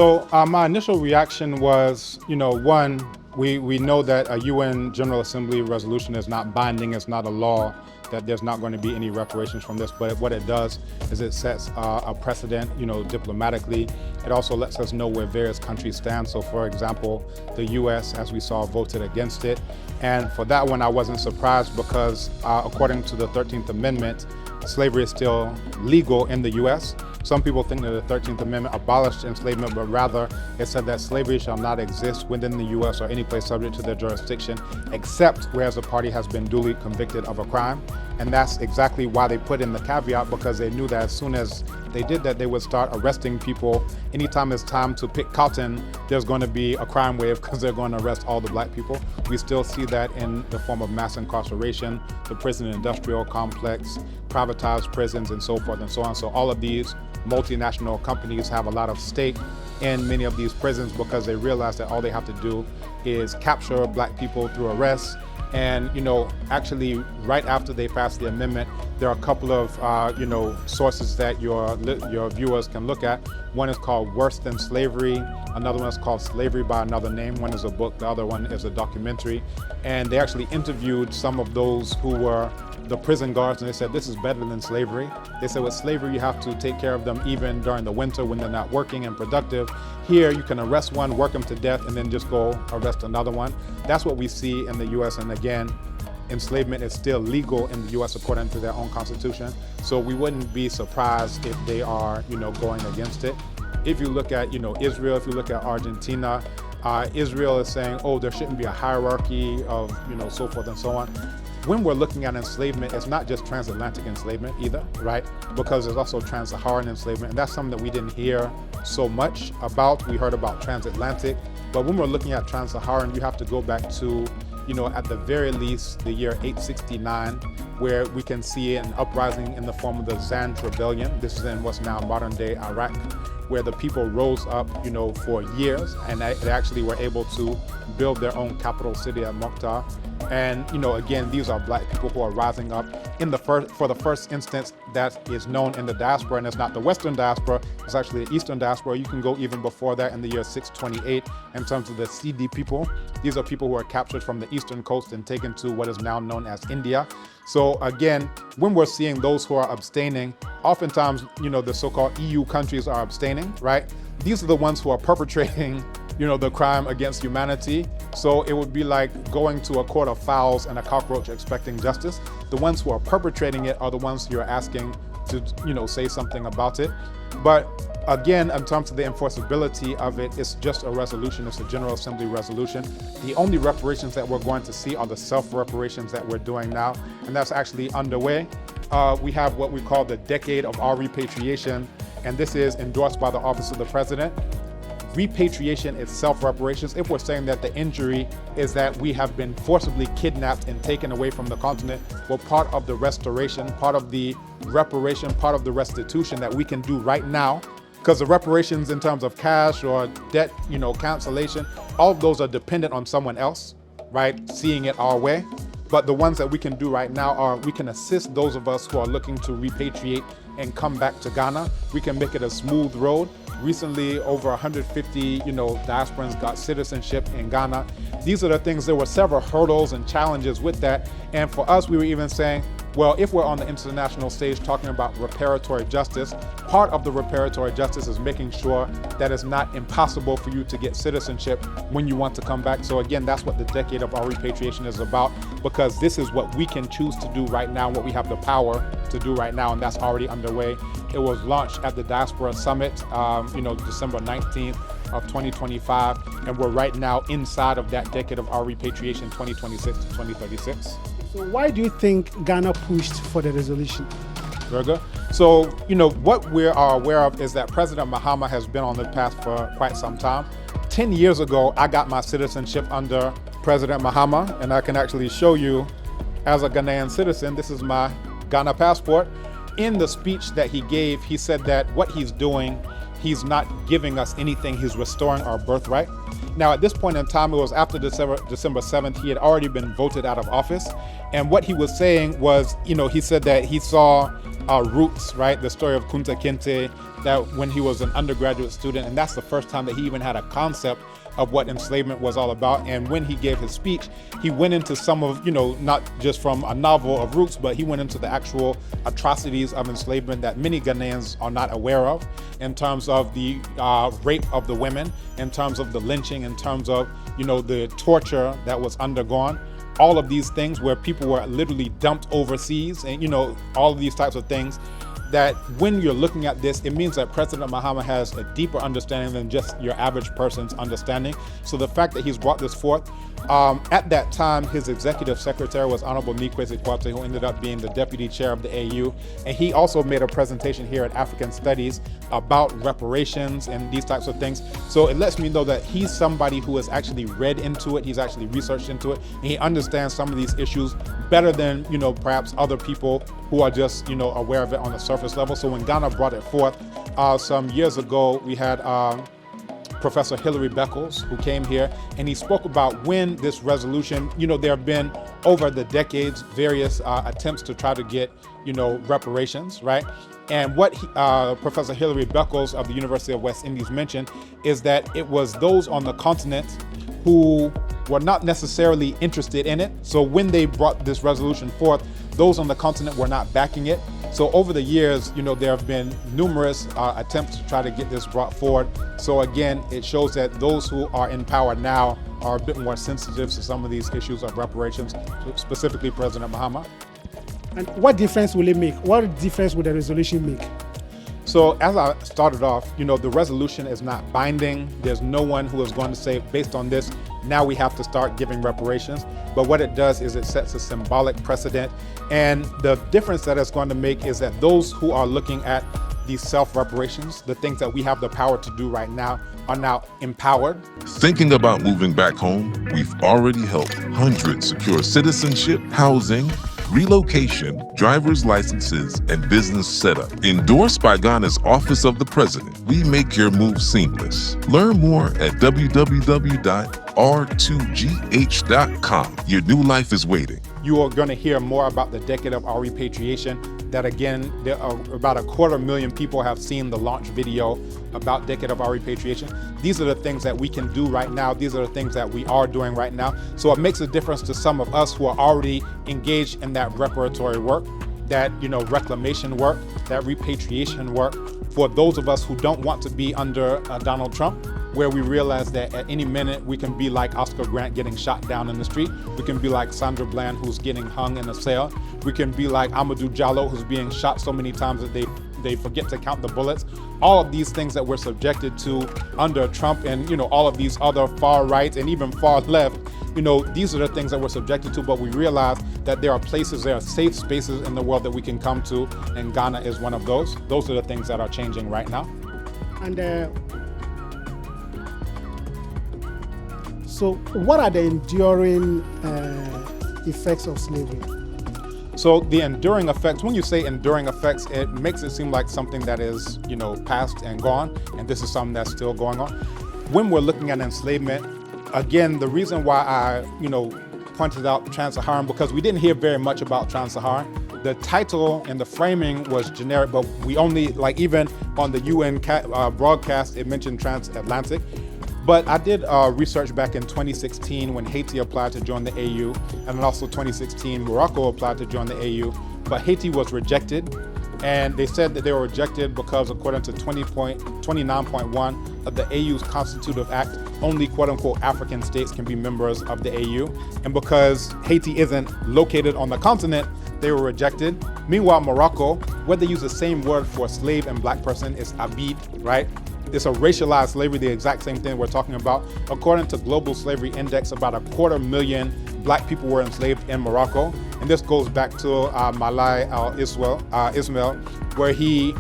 So my initial reaction was, one, we know that a UN General Assembly resolution is not binding, it's not a law, that there's not going to be any reparations from this, but what it does is it sets a precedent, diplomatically. It also lets us know where various countries stand. So for example, the US, as we saw, voted against it. And for that one, I wasn't surprised because according to the 13th Amendment, slavery is still legal in the US. Some people think that the 13th Amendment abolished enslavement, but rather it said that slavery shall not exist within the US or any place subject to their jurisdiction, except whereas a party has been duly convicted of a crime. And that's exactly why they put in the caveat, because they knew that as soon as they did that, they would start arresting people. Anytime it's time to pick cotton, there's going to be a crime wave because they're going to arrest all the black people. We still see that in the form of mass incarceration, the prison industrial complex, privatized prisons, and so forth and so on. So all of these multinational companies have a lot of stake in many of these prisons because they realize that all they have to do is capture black people through arrests. And actually right after they passed the amendment, there are a couple of sources that your viewers can look at. One is called Worse Than Slavery. Another one is called Slavery by Another Name. One is a book, the other one is a documentary. And they actually interviewed some of those who were the prison guards, and they said this is better than slavery. They said with slavery you have to take care of them even during the winter when they're not working and productive. Here you can arrest one, work them to death, and then just go arrest another one. That's what we see in the US, and again, enslavement is still legal in the US according to their own constitution. So we wouldn't be surprised if they are going against it. If you look at Israel, if you look at Argentina, Israel is saying, oh, there shouldn't be a hierarchy of so forth and so on. When we're looking at enslavement, it's not just transatlantic enslavement either, right? Because there's also trans-Saharan enslavement, and that's something that we didn't hear so much about. We heard about transatlantic, but when we're looking at trans-Saharan, you have to go back to, at the very least, the year 869, where we can see an uprising in the form of the Zand Rebellion. This is in what's now modern-day Iraq, where the people rose up, for years, and they actually were able to build their own capital city at Mokhtar. And again, these are black people who are rising up for the first instance that is known in the diaspora, and it's not the Western diaspora, it's actually the Eastern diaspora. You can go even before that in the year 628 in terms of the Sidi people. These are people who are captured from the eastern coast and taken to what is now known as India. So again, when we're seeing those who are abstaining, oftentimes, the so-called EU countries are abstaining, right? These are the ones who are perpetrating the crime against humanity. So it would be like going to a court of fowls and a cockroach expecting justice. The ones who are perpetrating it are the ones you're asking to, say something about it. But again, in terms of the enforceability of it, it's just a resolution. It's a General Assembly resolution. The only reparations that we're going to see are the self-reparations that we're doing now, and that's actually underway. We have what we call the Decade of Our Repatriation, and this is endorsed by the Office of the President. Repatriation is self-reparations. If we're saying that the injury is that we have been forcibly kidnapped and taken away from the continent, well, part of the restoration, part of the reparation, part of the restitution that we can do right now, because the reparations in terms of cash or debt, cancellation, all of those are dependent on someone else, right, seeing it our way. But the ones that we can do right now are we can assist those of us who are looking to repatriate and come back to Ghana. We can make it a smooth road. Recently, over 150, diasporans got citizenship in Ghana. These are the things, there were several hurdles and challenges with that. And for us, we were even saying, well, if we're on the international stage talking about reparatory justice, part of the reparatory justice is making sure that it's not impossible for you to get citizenship when you want to come back. So again, that's what the Decade of Our Repatriation is about, because this is what we can choose to do right now, what we have the power to do right now, and that's already underway. It was launched at the Diaspora Summit, December 19th of 2025, and we're right now inside of that Decade of Our Repatriation 2026 to 2036. So why do you think Ghana pushed for the resolution? Very good. So, what we are aware of is that President Mahama has been on the path for quite some time. 10 years ago, I got my citizenship under President Mahama, and I can actually show you as a Ghanaian citizen. This is my Ghana passport. In the speech that he gave, he said that what he's doing he's not giving us anything, he's restoring our birthright. Now, at this point in time, it was after December 7th, he had already been voted out of office. And what he was saying was, he said that he saw roots, right? The story of Kunta Kinte, that when he was an undergraduate student, and that's the first time that he even had a concept of what enslavement was all about. And when he gave his speech, he went into some of, not just from a novel of Roots, but he went into the actual atrocities of enslavement that many Ghanaians are not aware of, in terms of the rape of the women, in terms of the lynching, in terms of, the torture that was undergone. All of these things where people were literally dumped overseas, and all of these types of things, that when you're looking at this, it means that President Mahama has a deeper understanding than just your average person's understanding. So the fact that he's brought this forth, at that time, his executive secretary was Honorable Nikwesi Kwate, who ended up being the deputy chair of the AU. And he also made a presentation here at African Studies about reparations and these types of things. So it lets me know that he's somebody who has actually read into it, he's actually researched into it, and he understands some of these issues better than, perhaps other people who are just, aware of it on the surface level. So when Ghana brought it forth, some years ago, we had Professor Hilary Beckles, who came here, and he spoke about when this resolution, there have been over the decades various attempts to try to get, reparations, right? And what Professor Hilary Beckles of the University of West Indies mentioned is that it was those on the continent who were not necessarily interested in it. So when they brought this resolution forth, those on the continent were not backing it. So over the years, there have been numerous attempts to try to get this brought forward. So again, it shows that those who are in power now are a bit more sensitive to some of these issues of reparations, specifically President Mahama. And what difference will it make? What difference will the resolution make? So as I started off, the resolution is not binding. There's no one who is going to say, based on this, now we have to start giving reparations. But what it does is it sets a symbolic precedent. And the difference that it's going to make is that those who are looking at these self-reparations, the things that we have the power to do right now, are now empowered. Thinking about moving back home? We've already helped hundreds secure citizenship, housing, relocation, driver's licenses, and business setup. Endorsed by Ghana's Office of the President, we make your move seamless. Learn more at www.r2gh.com. Your new life is waiting. You are going to hear more about the decade of our repatriation. That again, there are about 250,000 people have seen the launch video about Decade of Our Repatriation. These are the things that we can do right now. These are the things that we are doing right now. So it makes a difference to some of us who are already engaged in that reparatory work, that reclamation work, that repatriation work. For those of us who don't want to be under Donald Trump, where we realize that at any minute we can be like Oscar Grant getting shot down in the street. We can be like Sandra Bland, who's getting hung in a cell. We can be like Amadou Diallo, who's being shot so many times that they forget to count the bullets. All of these things that we're subjected to under Trump and all of these other far right and even far left, these are the things that we're subjected to, but we realize that there are places, there are safe spaces in the world that we can come to, and Ghana is one of those. Those are the things that are changing right now. And so what are the enduring effects of slavery? So the enduring effects, when you say enduring effects, it makes it seem like something that is, past and gone, and this is something that's still going on. When we're looking at enslavement, again, the reason why I, pointed out Trans-Saharan, because we didn't hear very much about Trans-Saharan. The title and the framing was generic, but we only, even on the UN broadcast, it mentioned Transatlantic. But I did research back in 2016 when Haiti applied to join the AU, and then also 2016 Morocco applied to join the AU, but Haiti was rejected. And they said that they were rejected because according to 29.1 of the AU's Constitutive Act, only quote-unquote African states can be members of the AU. And because Haiti isn't located on the continent, they were rejected. Meanwhile, Morocco, where they use the same word for slave and black person, is abid, right? It's a racialized slavery, the exact same thing we're talking about. According to Global Slavery Index, about 250,000 black people were enslaved in Morocco. And this goes back to Malai al-Ismail, where he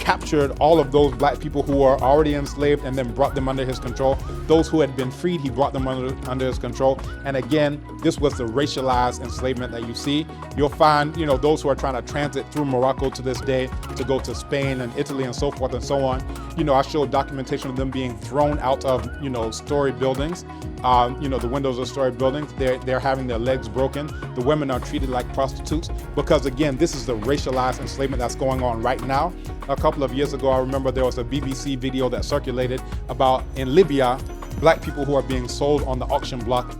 captured all of those black people who were already enslaved and then brought them under his control. Those who had been freed, he brought them under his control. And again, this was the racialized enslavement that you see. You'll find, those who are trying to transit through Morocco to this day to go to Spain and Italy and so forth and so on. I showed documentation of them being thrown out of, story buildings. The windows of story buildings, they're having their legs broken. The women are treated like prostitutes because, again, this is the racialized enslavement that's going on right now. A couple of years ago, I remember there was a BBC video that circulated about in Libya, black people who are being sold on the auction block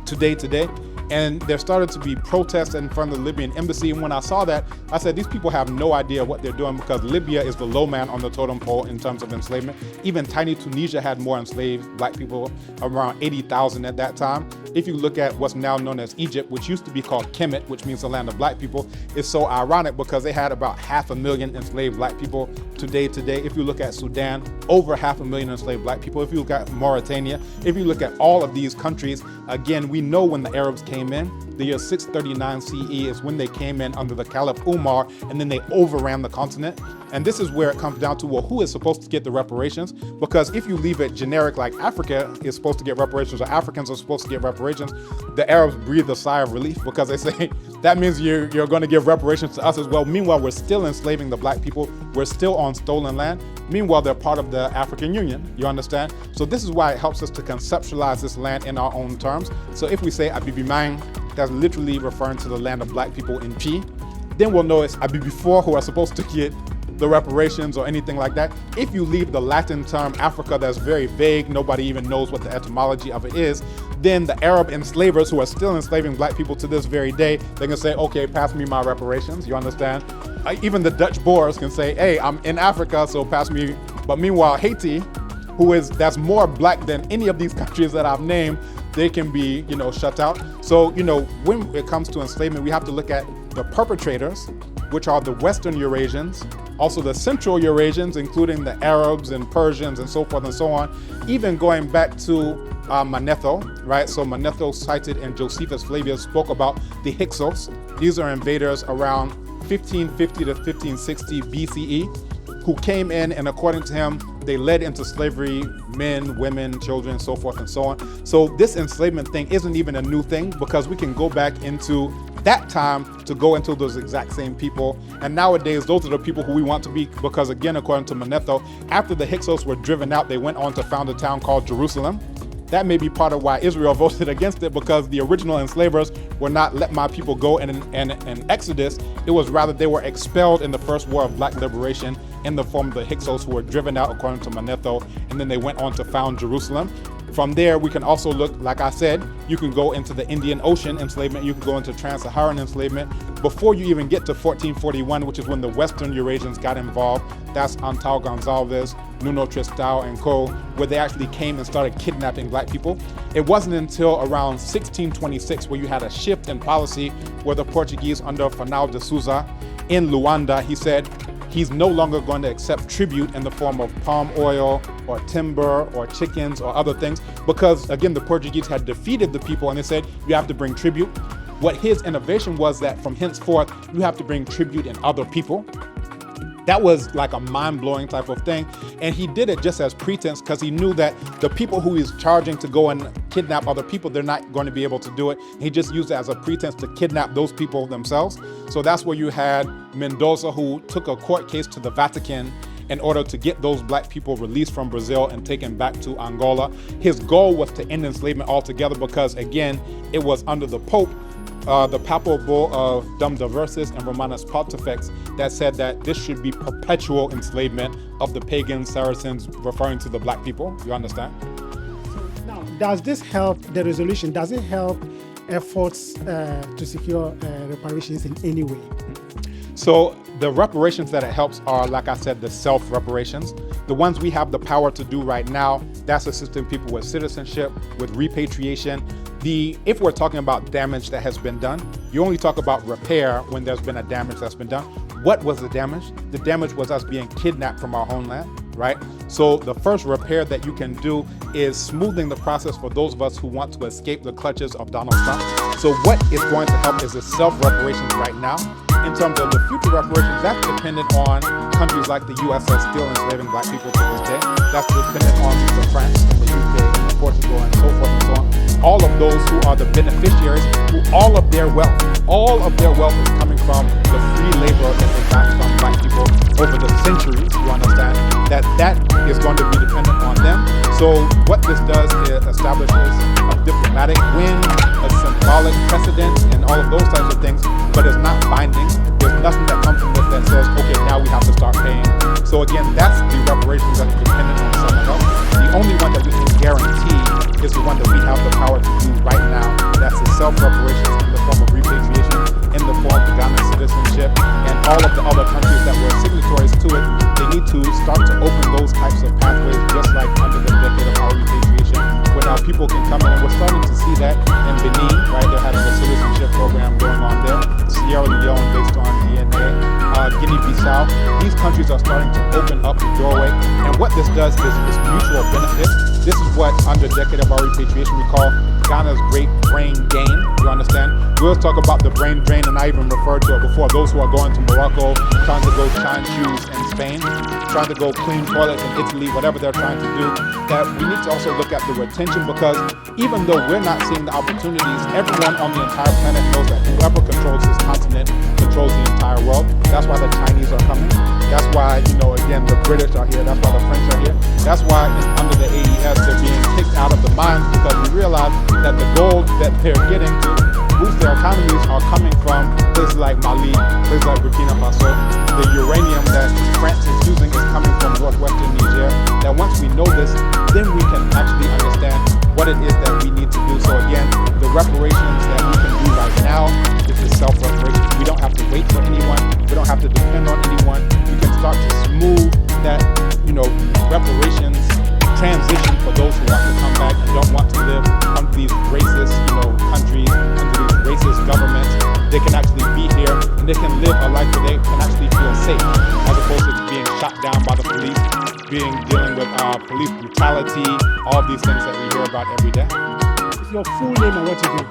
today. And there started to be protests in front of the Libyan embassy. And when I saw that, I said, these people have no idea what they're doing because Libya is the low man on the totem pole in terms of enslavement. Even tiny Tunisia had more enslaved black people, around 80,000 at that time. If you look at what's now known as Egypt, which used to be called Kemet, which means the land of black people, it's so ironic because they had about 500,000 enslaved black people today. If you look at Sudan, over 500,000 enslaved black people. If you look at Mauritania, if you look at all of these countries, again, we know when the Arabs came in, the year 639 CE is when they came in under the Caliph Umar, and then they overran the continent. And this is where it comes down to, well, who is supposed to get the reparations? Because if you leave it generic, like Africa is supposed to get reparations or Africans are supposed to get reparations, the Arabs breathe a sigh of relief because they say, that means you're going to give reparations to us as well. Meanwhile, we're still enslaving the black people. We're still on stolen land. Meanwhile, they're part of the African Union, you understand? So this is why it helps us to conceptualize this land in our own terms. So if we say Abibimang, that's literally referring to the land of black people in P, then we'll know it's Abibifor who are supposed to get the reparations or anything like that. If you leave the Latin term Africa that's very vague, nobody even knows what the etymology of it is, then the Arab enslavers who are still enslaving black people to this very day, they can say, okay, pass me my reparations, you understand? Even the Dutch Boers can say, hey, I'm in Africa, so pass me. But meanwhile, Haiti, that's more black than any of these countries that I've named, they can be, shut out. So, when it comes to enslavement, we have to look at the perpetrators, which are the Western Eurasians, also the Central Eurasians, including the Arabs and Persians and so forth and so on, even going back to Manetho, right? So Manetho, cited in Josephus Flavius, spoke about the Hyksos. These are invaders around 1550 to 1560 BCE, who came in, and according to him, they led into slavery men, women, children, so forth and so on. So this enslavement thing isn't even a new thing because we can go back into that time to go into those exact same people. And nowadays, those are the people who we want to be because, again, according to Manetho, after the Hyksos were driven out, they went on to found a town called Jerusalem. That may be part of why Israel voted against it, because the original enslavers were not let my people go in an exodus. It was rather they were expelled in the first war of black liberation in the form of the Hyksos, who were driven out according to Manetho, and then they went on to found Jerusalem. From there, we can also look, like I said, you can go into the Indian Ocean enslavement, you can go into trans-Saharan enslavement. Before you even get to 1441, which is when the Western Eurasians got involved, that's Antal Gonzalez, Nuno Tristão, and co., where they actually came and started kidnapping black people. It wasn't until around 1626 where you had a shift in policy where the Portuguese under Fernão de Souza in Luanda, he said, he's no longer going to accept tribute in the form of palm oil or timber or chickens or other things, because again, the Portuguese had defeated the people and they said, you have to bring tribute. What his innovation was that from henceforth, you have to bring tribute in other people. That was like a mind-blowing type of thing. And he did it just as pretense because he knew that the people who he's charging to go and kidnap other people, they're not going to be able to do it. He just used it as a pretense to kidnap those people themselves. So that's where you had Mendoza, who took a court case to the Vatican in order to get those black people released from Brazil and taken back to Angola. His goal was to end enslavement altogether because, again, it was under the Pope, the papal bull of Dum Diversis and Romanus Pontifex, that said that this should be perpetual enslavement of the pagan Saracens, referring to the black people. You understand? So now, does this help the resolution? Does it help efforts to secure reparations in any way? So the reparations that it helps are, like I said, the self-reparations. The ones we have the power to do right now, that's assisting people with citizenship, with repatriation. If we're talking about damage that has been done, you only talk about repair when there's been a damage that's been done. What was the damage? The damage was us being kidnapped from our homeland. right? So the first repair that you can do is smoothing the process for those of us who want to escape the clutches of Donald Trump. So what is going to help is the self-reparations right now. In terms of the future reparations, that's dependent on countries like the US that's still enslaving black people to this day. That's dependent on the France and the UK and Portugal and so forth and so on. All of those who are the beneficiaries, who all of their wealth is coming from the free labor that they got from black people over the centuries, you understand, that is going to be dependent on them. So what this does is establishes a diplomatic win, a symbolic precedent, and all of those types of things, but it's not binding. There's nothing that comes from this that says, okay, now we have to start paying. So again, that's the reparations that's dependent on someone else. The only one that we can guarantee is the one that we have the power to do right now. That's the self-reparations in the form of repatriation, in the form of Ghana citizenship, and all of the other countries that were signatories to it. They need to start to open those types of pathways, just like under the decade of our repatriation, where now people can come in, and we're starting to see that in Benin, right? They're having a citizenship program going on there. Sierra Leone, based on DNA, Guinea-Bissau. These countries are starting to open up the doorway, and what this does is mutual benefit. This is what, under decade of our repatriation, we call Ghana's great brain gain. You understand? We always talk about the brain drain, and I even referred to it before. Those who are going to Morocco, trying to go shine shoes in Spain, trying to go clean toilets in Italy, whatever they're trying to do, that we need to also look at the retention, because even though we're not seeing the opportunities, everyone on the entire planet knows that whoever controls this continent controls the entire world. That's why the Chinese are coming. That's why, again, the British are here. That's why the French are here. That's why under the AES, they're being kicked out of the mines, because we realize that the gold that they're getting to boost their economies are coming from places like Mali, places like Burkina Faso. The uranium that France is using is coming from northwestern Niger. That once we know this, then we can actually understand what it is that we need to do. So again, the reparations that we can do right now is the self-reparation. We don't have to wait for anyone. We don't have to depend on anyone. We can start to smooth that, reparations transition for those who want to come back and don't want to live under these racist, countries, under these racist governments. They can actually be here and they can live a life where they can actually feel safe, as opposed to being shot down by the police, dealing with police brutality, all of these things that we hear about every day. Your full name and what you do?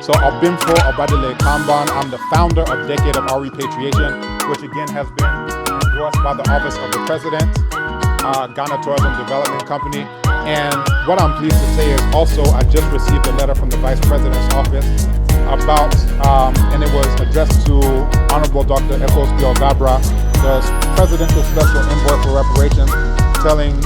So Ɔbenfo O, Kambon. I'm the founder of Decade of Our Repatriation, which again has been endorsed by the Office of the President, Ghana Tourism Development Company. And what I'm pleased to say is also I just received a letter from the Vice President's office about, and it was addressed to Honorable Dr. Ekos Biogabra, the Presidential Special Envoy for Reparations, telling,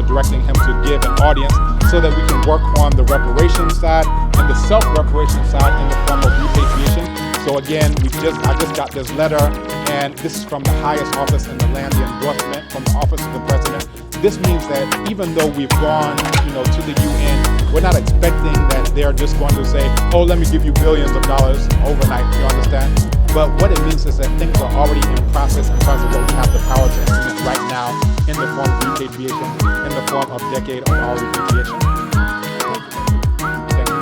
directing him to give an audience so that we can work on the reparations side and the self-reparation side in the form of repatriation. So again, I just got this letter, and this is from the highest office in the land, the endorsement from the Office of the President. This means that even though we've gone, to the UN, we're not expecting that they're just going to say, oh, let me give you billions of dollars overnight, you understand? But what it means is that things are already in process in terms of what we have the power to implement right now in the form of repatriation, in the form of Decade of Our Repatriation. Thank you.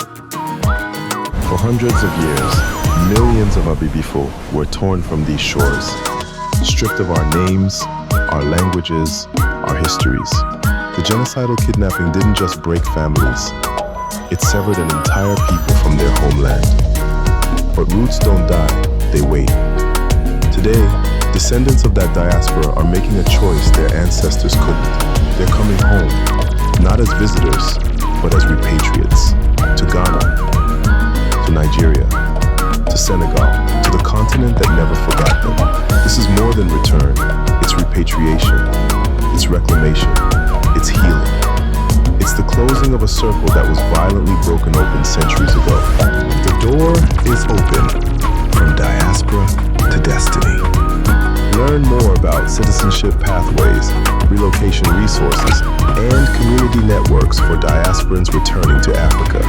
For hundreds of years, millions of Abibifo were torn from these shores, stripped of our names, our languages, our histories. The genocidal kidnapping didn't just break families, it severed an entire people from their homeland. But roots don't die, they wait. Today, descendants of that diaspora are making a choice their ancestors couldn't. They're coming home, not as visitors, but as repatriates, to Ghana, to Nigeria, to Senegal, to the continent that never forgot them. This is more than return, it's repatriation, it's reclamation, it's healing. It's the closing of a circle that was violently broken open centuries ago. The door is open, from diaspora to destiny. Learn more about citizenship pathways, relocation resources, and community networks for diasporans returning to Africa.